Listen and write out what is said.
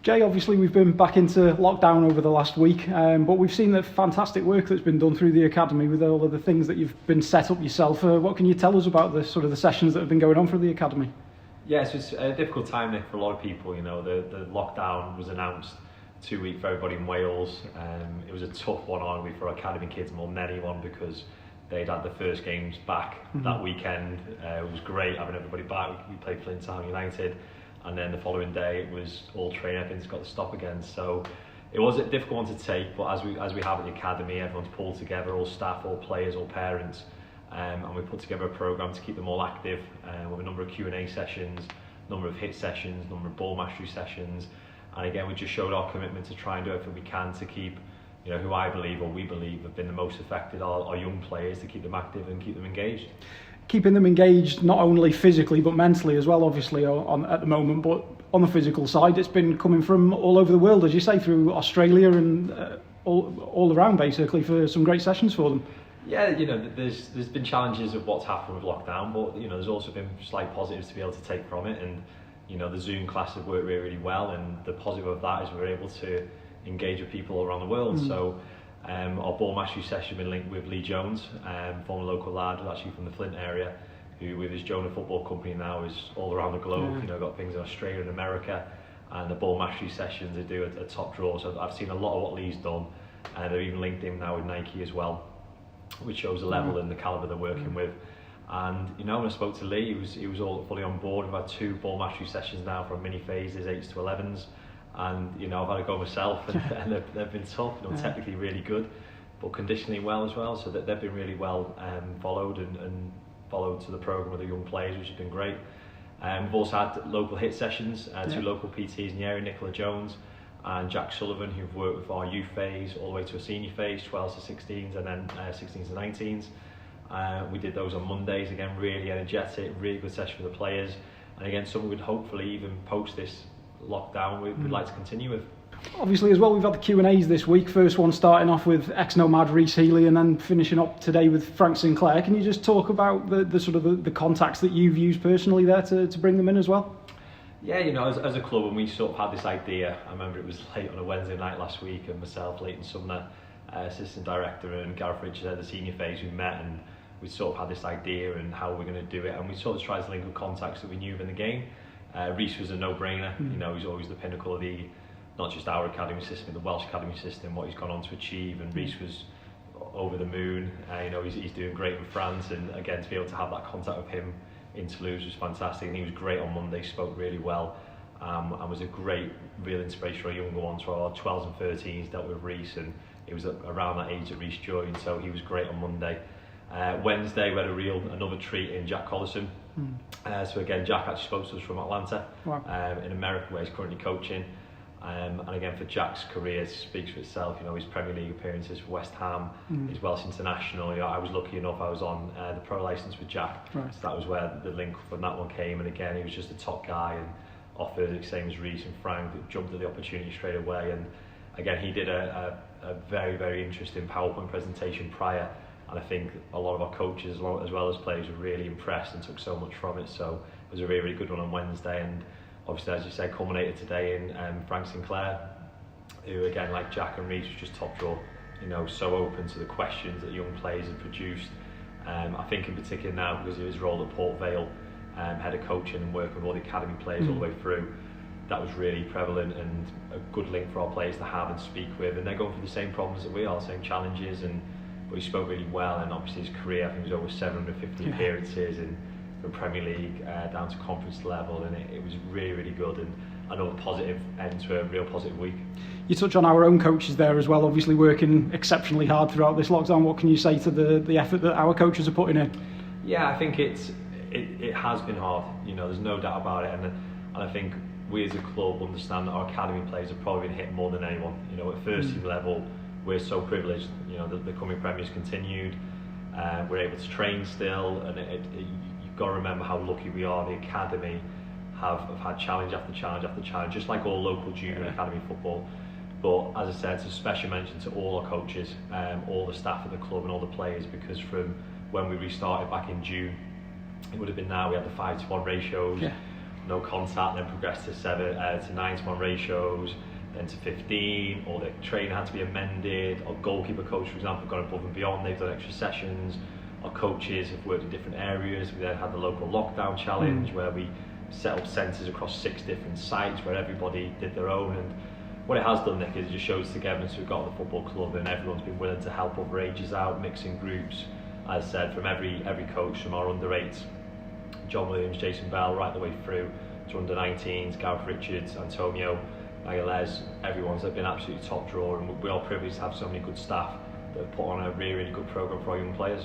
Jay, obviously we've been back into lockdown over the last week, but we've seen the fantastic work that's been done through the academy with all of the things that you've been set up yourself. What can you tell us about the sort of the sessions that have been going on through the academy? Yeah, so it's a difficult time, Nick, for a lot of people. You know, the lockdown was announced 2 weeks for everybody in Wales. It was a tough one, arguably, for academy kids more than anyone, because they'd had the first games back that weekend. It was great having everybody back. We played Flint Town United. And then the following day it was all training, everything's got to stop again. So it was a difficult one to take, but as we have at the academy, everyone's pulled together, all staff, all players, all parents, and we put together a programme to keep them all active with a number of Q&A sessions, number of hit sessions, number of ball mastery sessions. And again, we just showed our commitment to try and do everything we can to keep, you know, who I believe, or we believe, have been the most affected, our young players, to keep them active and keep them engaged. Keeping them engaged not only physically but mentally as well, obviously, at the moment, but on the physical side it's been coming from all over the world, as you say, through Australia and all around, basically, for some great sessions for them. Yeah, you know, there's been challenges of what's happened with lockdown, but you know, there's also been slight positives to be able to take from it. And you know, the Zoom class have worked really, really well, and the positive of that is we're able to engage with people all around the world. So our ball mastery session has been linked with Lee Jones, former local lad, actually from the Flint area, who with his Jonah Football Company now is all around the globe. You know, got things in Australia and America, and the ball mastery sessions they do a top draw. So I've seen a lot of what Lee's done, and they've even linked him now with Nike as well, which shows the level and the calibre they're working with. And you know, when I spoke to Lee, he was all fully on board. We've had 2 ball mastery sessions now from mini phases, 8s to 11s. And you know, I've had a go myself, and they've been tough. You know, technically really good, but conditionally well as well. So that they've been really well followed and followed to the programme with the young players, which has been great. We've also had local hit sessions, 2 local PTs in the area, Nicola Jones and Jack Sullivan, who've worked with our youth phase all the way to a senior phase, 12s to 16s, and then 16s to 19s. We did those on Mondays, again, really energetic, really good session for the players. And again, something we'd hopefully even post this lockdown we'd like to continue with. Obviously as well, we've had the Q&As this week, first one starting off with ex-Nomad Rhys Healy and then finishing up today with Frank Sinclair. Can you just talk about the sort of the contacts that you've used personally there to bring them in as well? Yeah, you know, as a club, when we sort of had this idea, I remember it was late on a Wednesday night last week, and myself, Leighton Sumner, assistant director, and Gareth Richards, the senior phase, we met, and we sort of had this idea and how we're going to do it, and we sort of tried to link with contacts that we knew within the game. Rhys was a no-brainer. You know, he's always the pinnacle of the, not just our academy system, but the Welsh academy system, what he's gone on to achieve, and Rhys was over the moon. You know, he's doing great in France, and again, to be able to have that contact with him in Toulouse was fantastic, and he was great on Monday, spoke really well, and was a great, real inspiration for our younger ones. For our 12s and 13s, dealt with Rhys, and it was around that age that Rhys joined, so he was great on Monday. Wednesday we had another treat in Jack Collison. So again, Jack actually spoke to us from Atlanta, in America, where he's currently coaching. And again, for Jack's career, it speaks for itself. You know, his Premier League appearances for West Ham, his Welsh international. You know, I was lucky enough, I was on the pro licence with Jack, so that was where the link from that one came. And again, he was just a top guy and offered the same as Rhys and Frank, jumped at the opportunity straight away. And again, he did a very, very interesting PowerPoint presentation prior. And I think a lot of our coaches, as well as players, were really impressed and took so much from it. So it was a really, really good one on Wednesday. And obviously, as you said, culminated today in Frank Sinclair, who again, like Jack and Rhys, was just top draw. You know, so open to the questions that young players have produced. I think in particular now, because of his role at Port Vale, head of coaching and working with all the academy players all the way through, that was really prevalent and a good link for our players to have and speak with. And they're going through the same problems that we are, same challenges. But he spoke really well, and obviously his career, I think, was over 750 appearances in the Premier League, down to conference level, and it was really, really good, and another positive end to a real positive week. You touch on our own coaches there as well, obviously working exceptionally hard throughout this lockdown. What can you say to the effort that our coaches are putting in? Yeah, I think it has been hard, you know, there's no doubt about it, and I think we as a club understand that our academy players have probably been hit more than anyone. You know, at first team level, we're so privileged. You know, the coming Premier's continued. We're able to train still, and you've got to remember how lucky we are. The academy have had challenge after challenge after challenge, just like all local junior academy football. But as I said, it's a special mention to all our coaches, all the staff at the club, and all the players, because from when we restarted back in June, it would have been now we had the 5-to-1 ratios. no contact, then progressed to 9-to-1 ratios, then to 15, or the training had to be amended. Our goalkeeper coach, for example, gone above and beyond, they've done extra sessions. Our coaches have worked in different areas. We then had the local lockdown challenge where we set up centres across 6 different sites where everybody did their own. And what it has done, Nick, is it just shows togetherness we've got at the football club, and everyone's been willing to help other ages out, mixing groups. As I said, from every coach, from our under-8s, John Williams, Jason Bell, right the way through to under-19s, Gareth Richards, Antonio, Aguilez, everyone's been absolutely top drawer, and we're all privileged to have so many good staff that have put on a really, really good programme for our young players.